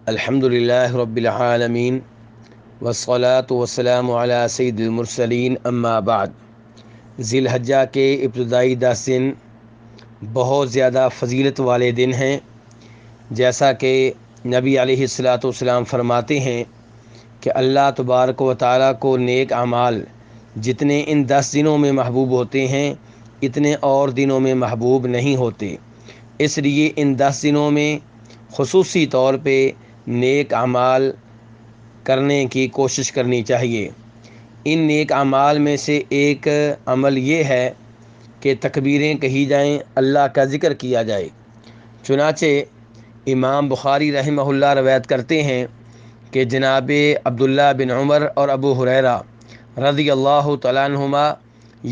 الحمدللہ رب العالمین والصلاة والسلام علی سید المرسلین اما بعد۔ ذی الحجہ کے ابتدائی 10 دن بہت زیادہ فضیلت والے دن ہیں، جیسا کہ نبی علیہ الصلاۃ والسلام فرماتے ہیں کہ اللہ تبارک و تعالیٰ کو نیک اعمال جتنے ان 10 دنوں میں محبوب ہوتے ہیں اتنے اور دنوں میں محبوب نہیں ہوتے۔ اس لیے ان 10 دنوں میں خصوصی طور پہ نیک اعمال کرنے کی کوشش کرنی چاہیے۔ ان نیک اعمال میں سے ایک عمل یہ ہے کہ تکبیریں کہی جائیں، اللہ کا ذکر کیا جائے۔ چنانچہ امام بخاری رحمہ اللہ روایت کرتے ہیں کہ جناب عبداللہ بن عمر اور ابو ہریرہ رضی اللہ تعالیٰ عنہما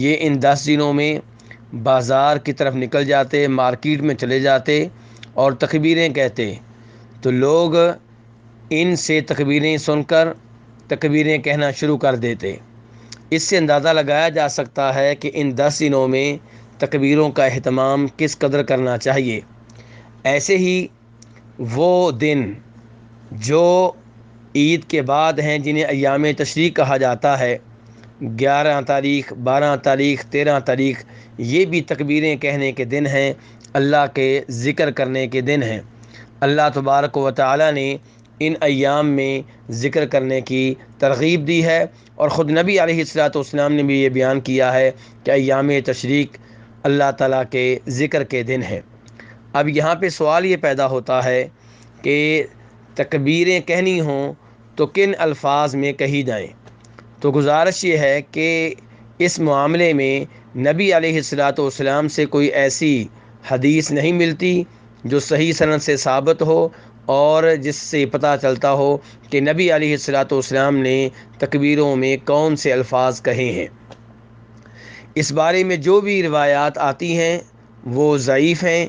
یہ ان 10 دنوں میں بازار کی طرف نکل جاتے، مارکیٹ میں چلے جاتے اور تکبیریں کہتے، تو لوگ ان سے تکبیریں سن کر تکبیریں کہنا شروع کر دیتے۔ اس سے اندازہ لگایا جا سکتا ہے کہ ان 10 دنوں میں تکبیروں کا اہتمام کس قدر کرنا چاہیے۔ ایسے ہی وہ دن جو عید کے بعد ہیں، جنہیں ایام تشریق کہا جاتا ہے، 11 تاریخ، 12 تاریخ، 13 تاریخ، یہ بھی تکبیریں کہنے کے دن ہیں، اللہ کے ذکر کرنے کے دن ہیں۔ اللہ تبارک و تعالیٰ نے ان ایام میں ذکر کرنے کی ترغیب دی ہے، اور خود نبی علیہ الصلاۃ والسلام نے بھی یہ بیان کیا ہے کہ ایام تشریق اللہ تعالیٰ کے ذکر کے دن ہیں۔ اب یہاں پہ سوال یہ پیدا ہوتا ہے کہ تکبیریں کہنی ہوں تو کن الفاظ میں کہی جائیں؟ تو گزارش یہ ہے کہ اس معاملے میں نبی علیہ الصلاۃ والسلام سے کوئی ایسی حدیث نہیں ملتی جو صحیح سند سے ثابت ہو اور جس سے پتہ چلتا ہو کہ نبی علیہ الصلاۃ والسلام نے تکبیروں میں کون سے الفاظ کہے ہیں۔ اس بارے میں جو بھی روایات آتی ہیں وہ ضعیف ہیں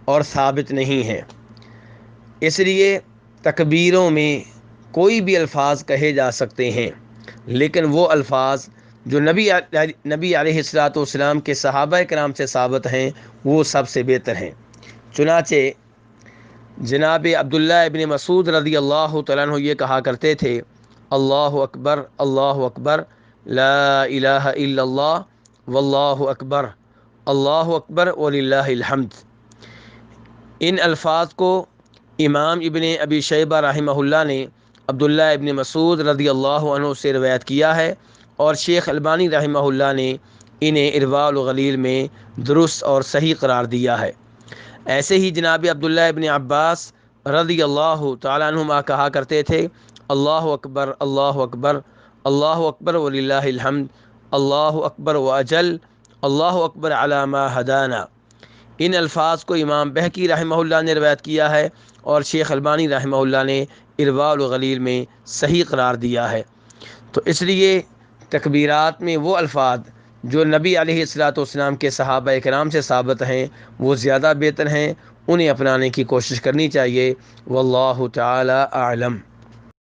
اور ثابت نہیں ہیں۔ اس لیے تکبیروں میں کوئی بھی الفاظ کہے جا سکتے ہیں، لیکن وہ الفاظ جو نبی علیہ الصلاۃ والسلام کے صحابہ کرام سے ثابت ہیں وہ سب سے بہتر ہیں۔ چنانچہ جناب عبداللہ ابن مسعود رضی اللہ تعالیٰ عنہ یہ کہا کرتے تھے، اللہ اکبر، اللہ اکبر، لا الہ الا اللہ، واللہ اکبر، اللہ اکبر وللہ الحمد۔ ان الفاظ کو امام ابن ابی شیبہ رحمہ اللہ نے عبداللہ ابن مسعود رضی اللہ عنہ سے روایت کیا ہے، اور شیخ البانی رحمہ اللہ نے انہیں ارواء الغلیل میں درست اور صحیح قرار دیا ہے۔ ایسے ہی جناب عبداللہ ابن عباس رضی اللہ تعالیٰ عنہما کہا کرتے تھے، اللہ اکبر، اللہ اکبر، اللہ اکبر وللہ الحمد، اللہ اکبر واجل، اللہ اکبر علی ما ہدانا۔ ان الفاظ کو امام بہقی رحمہ اللہ نے روایت کیا ہے، اور شیخ البانی رحمہ اللہ نے ارواء الغلیل میں صحیح قرار دیا ہے۔ تو اس لیے تکبیرات میں وہ الفاظ جو نبی علیہ الصلاۃ والسلام کے صحابہ کرام سے ثابت ہیں وہ زیادہ بہتر ہیں، انہیں اپنانے کی کوشش کرنی چاہیے۔ واللہ تعالی اعلم۔